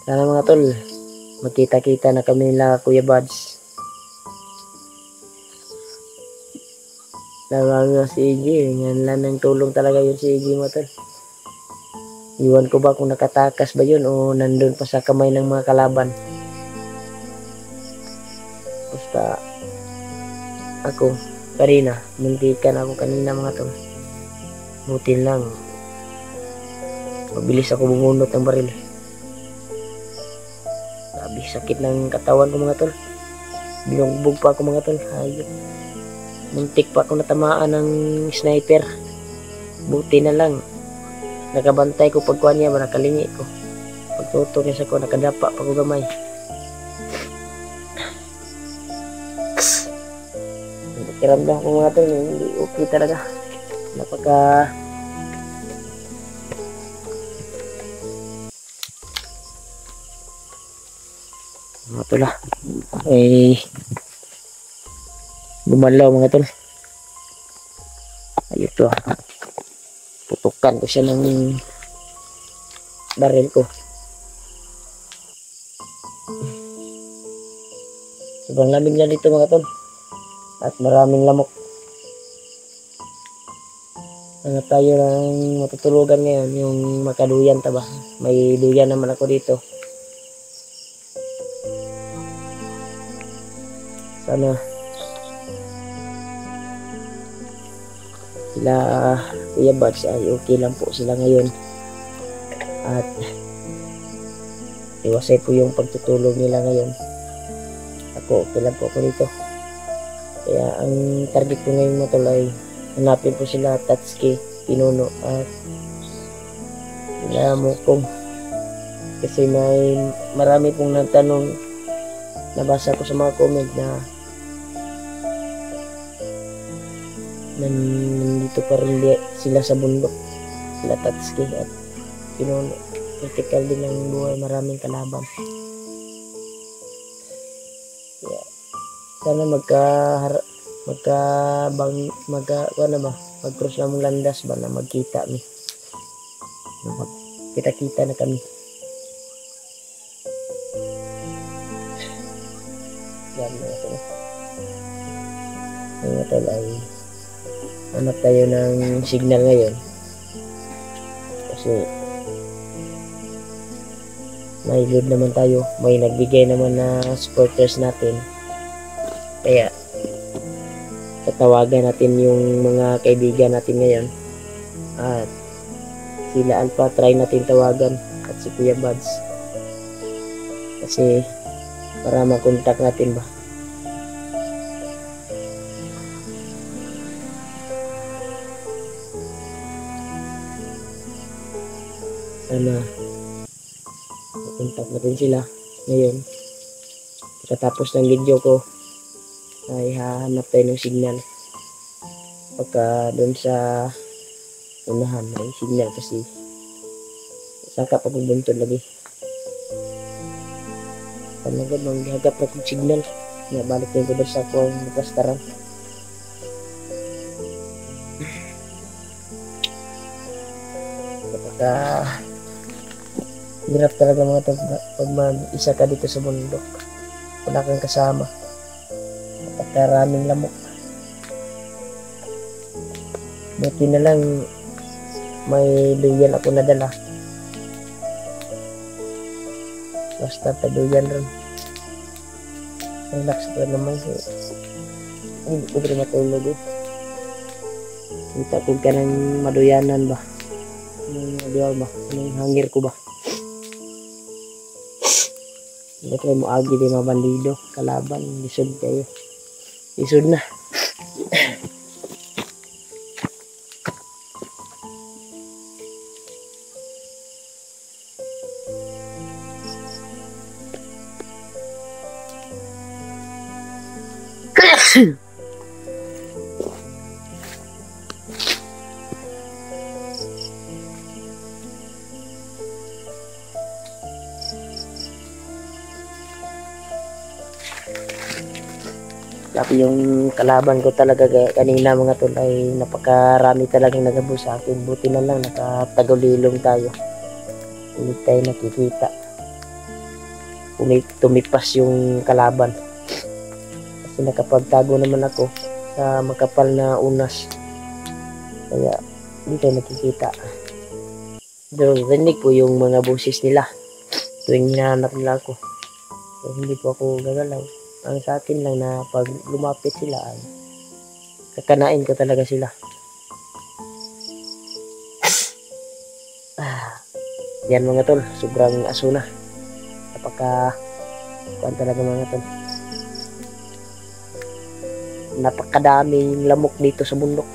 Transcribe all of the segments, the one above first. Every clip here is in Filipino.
Sana mga tol, magkita-kita na kami nila Kuya Buds. Lalo na si EJ, yan lang ng tulong talaga yun si EJ mga tol. Iwan ko ba kung nakatakas ba yun o nandun pa sa kamay ng mga kalaban. Basta ako, kanina, muntikan ako kanina mga tol. Buti lang, mabilis ako bumunot ng baril. Grabe, sakit ng katawan ko mga tol. Binugbog pa ako mga tol. Hayop. Muntik pa ako natamaan ng sniper. Buti na lang, nakabantay ko pagkuhan niya ba, nakalingi ko. Pagtutok niya sa ko, nakadapa pa ko gamay. Kiramdam ko mga tol, hindi okay talaga. Napaka mga tol ay gumalaw mga tol. Ayun to, putukan ko siya ng baril ko. Sobrang lamig na dito mga tol at maraming lamok. Hanap tayo ng matutulugan ngayon, yung makaduyan taba. May duyan naman ako dito. Sana sila Kuya Buds ay okay lang po sila ngayon. At iwasay po yung pagtutulog nila ngayon. Ako, okay lang po ako dito. Kaya ang target ko ngayon mga tol ay hanapin po sila Tatsuki, Pinuno at sila Mukong. Kasi may marami pong nagtanong, nabasa ko sa mga comment na nandito pa rin sila sa bundok, sila Tatsuki at Pinuno. Critical din ang buhay, maraming kalaban. Kaya sana mag-cross na mong landas ba na magkita mi. Kita-kita na kami. Yan mga tol. Mga tol ay hanap tayo ng signal ngayon. Kasi may load naman tayo. May nagbigay naman na supporters natin. Kaya tatawagan natin yung mga kaibigan natin ngayon. At sila Alpha, try natin tawagan. At si Kuya Buds. Kasi para makontak natin ba. Sana makontak natin sila ngayon. Pagkatapos ng video ko ay hahanap tayo ng signal. Pagka doon sa unahan may signal kasi saka pagbubuntod lagi. Panagad maghagap na kong signal. Balik tayo ko doon sa akong kastaran. Kapagka hirap talaga mga tol pag mag-isa ka dito sa bundok. Wala kang kasama. Pagkaraming lamok. Buti na lang may duyan ako nadala. Basta taduyan rin. Relax ko naman. Hindi ko rin matulog eh. Kita ko ka ng maduyanan ba? Anong ba? Anong hangir ko ba? Hindi tayo mo agi din mga bandido. Kalaban. Lisod kayo. Lisod na. Tapi yung kalaban ko talaga kanina mga tol ay napakarami talagang nagabol sa akin. Buti na lang nakatagulilong tayo. Hindi tayo nakikita. tumipas yung kalaban. Kasi nakapagtago naman ako sa makapal na unas. Kaya hindi tayo nakikita. Pero rinig ko yung mga boses nila tuwing hinahanap nila ako. So, hindi po ako gagalaw. Ang sa akin lang na pag lumapit sila ay kakanain ko talaga sila. Yan mga tol, sobrang aso na. Kuan talaga mga tol. Napakadaming lamok dito sa bundok.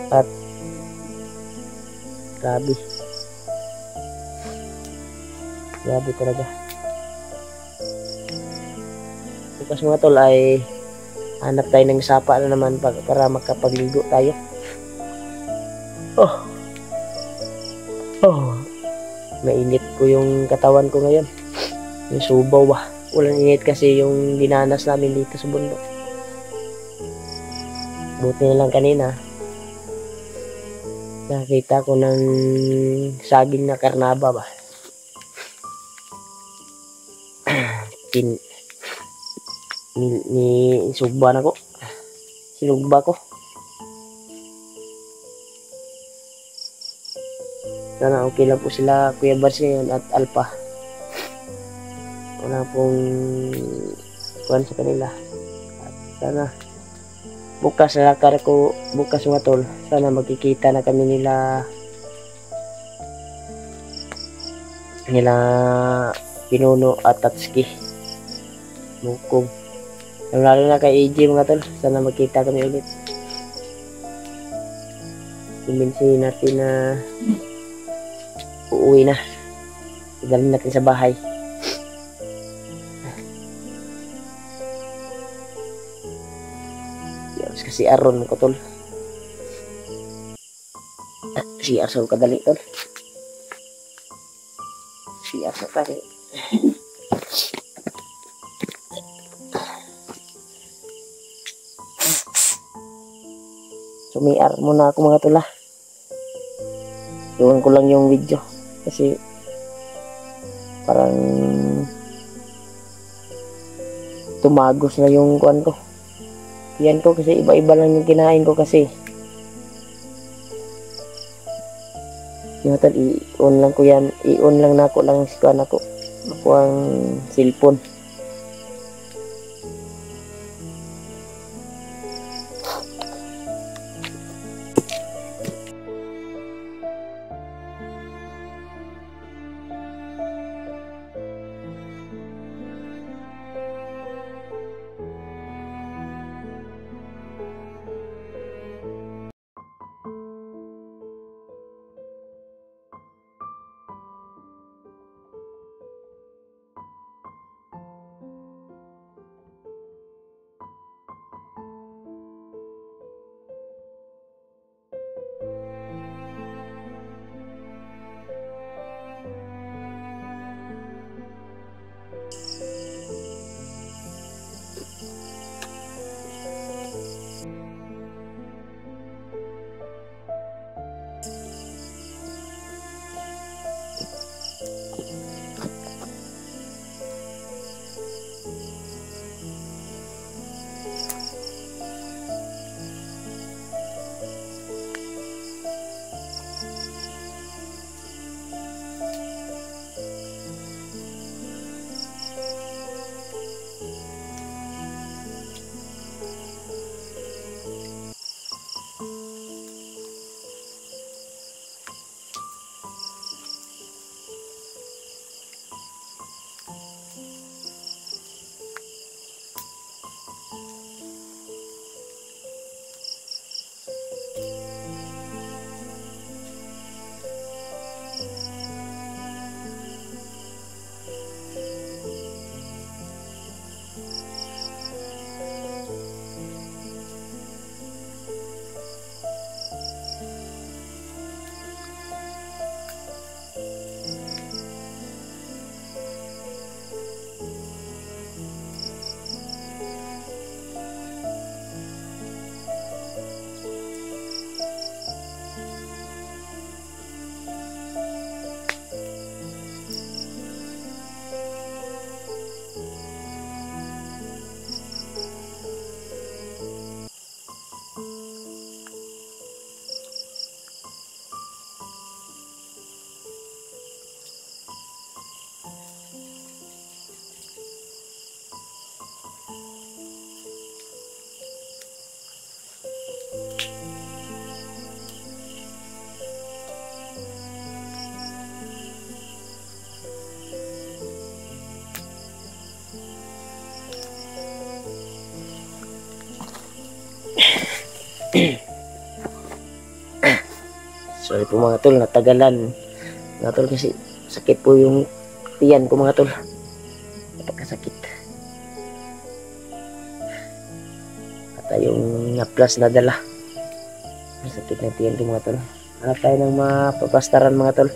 At grabe. Grabe talaga. Bukas mga tol ay hanap tayo ng sapa na naman para makapagligo tayo. Oh. Mainit ko yung katawan ko ngayon. Yung subaw ba. Walang init kasi yung dinanas namin dito sa bundok. Buti na lang kanina. Nakita ko ng saging na karnaba ba. Sinugba na ko. Sinugba ko. Sana okay lang po sila Kuya Bars ngayon at Alpha. Wala pong kuhan sa kanila. At sana bukas nalakar ko bukas mga tol. Sana magkikita na kami nila Pinuno at Tatsuki. Mukong. Lalo na kay AJ mga tol. Sana magkita kami ulit. Kumbinsihin natin na uuwi na. Idalhin natin sa bahay. Yes, kasi aron ko tol. Si Arsol kadali tol. Si Arsol kadali. Sumiar muna ako mga tol. Iwan ko lang yung video. Kasi parang tumagos na yung kuan ko. Yan ko kasi iba-iba lang yung kinain ko kasi. Yung tal i-on lang ko yan. I-on lang na ako lang si kuan ako. Ako ang cellphone. Sorry po mga tol, natagalan. Mga tol kasi sakit po yung tiyan ko mga tol. Napakasakit. At yung plus na dala. Sakit ng tiyan ko mga tol. Hanap tayo ng mapapastaran mga tol.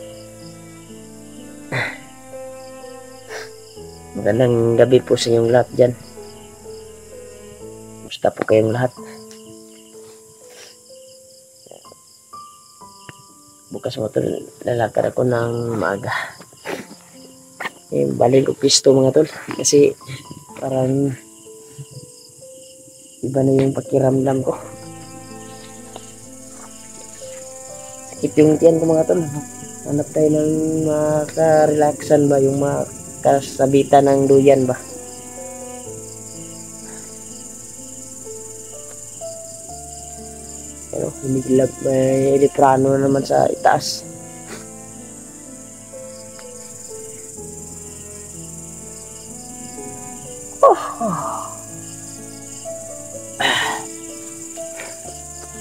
Magandang gabi po sa inyong lahat dyan. Musta po kayong lahat? Bukas mga tol, lalakad ako ng maaga. Baling ko pisto mga tol. Kasi parang iba na yung pakiramdam ko. Sakit yung tiyan ko mga tol. Hanap tayo ng maka-relaxan ba, yung makasabitan ng duyan ba. Pero humiglag, may elekrano na naman sa itaas.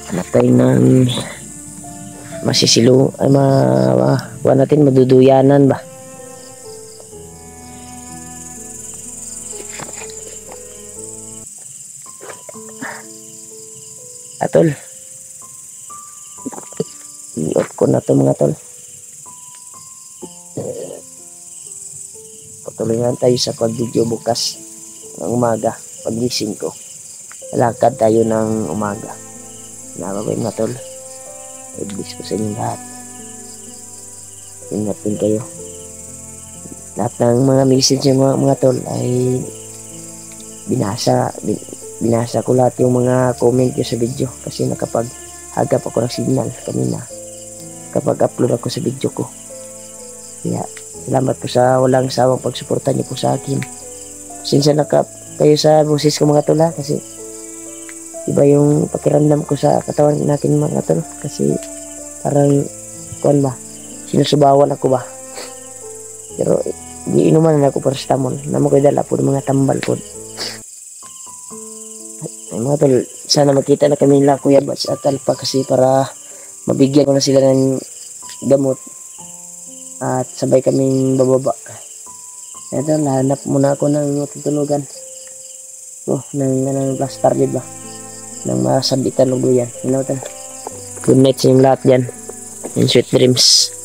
Hanap tayo ng masisilo ay mawa natin maduduyanan ba. Atol, i-off ko na to mga tol. Patuloyan tayo sa pag-video bukas ng umaga. Pag-gising ko, lakad tayo ng umaga. Nababay mga tol. I-bless ko sa inyong lahat. Ingat din kayo. Lahat ng mga message ng mga tol ay binasa ko lahat yung mga comment ko sa video kasi nakapag-hagap ako ng signal kanina kapag upload ako sa video ko. Kaya salamat po sa walang sawang pagsuporta niyo po sa akin. Pasensya na kayo sa boses ko mga tol ha, kasi iba yung pakiramdam ko sa katawan natin mga tol, kasi parang kuan ba, sinusubawan ako ba. Pero di inuman na ako paracetamol, namo ko'y dala po ng mga tambal po. Ay mga tol, sana makita na kami nila Kuya Bats at Alpa kasi para mabigyan ko na sila ng gamot at sabay kaming bababa. Kaya tol, hanap muna ako ng matutulugan. Ng plaster lid ba? Ng masabitan ng duyan. Good night sa inyong lahat dyan. And sweet dreams.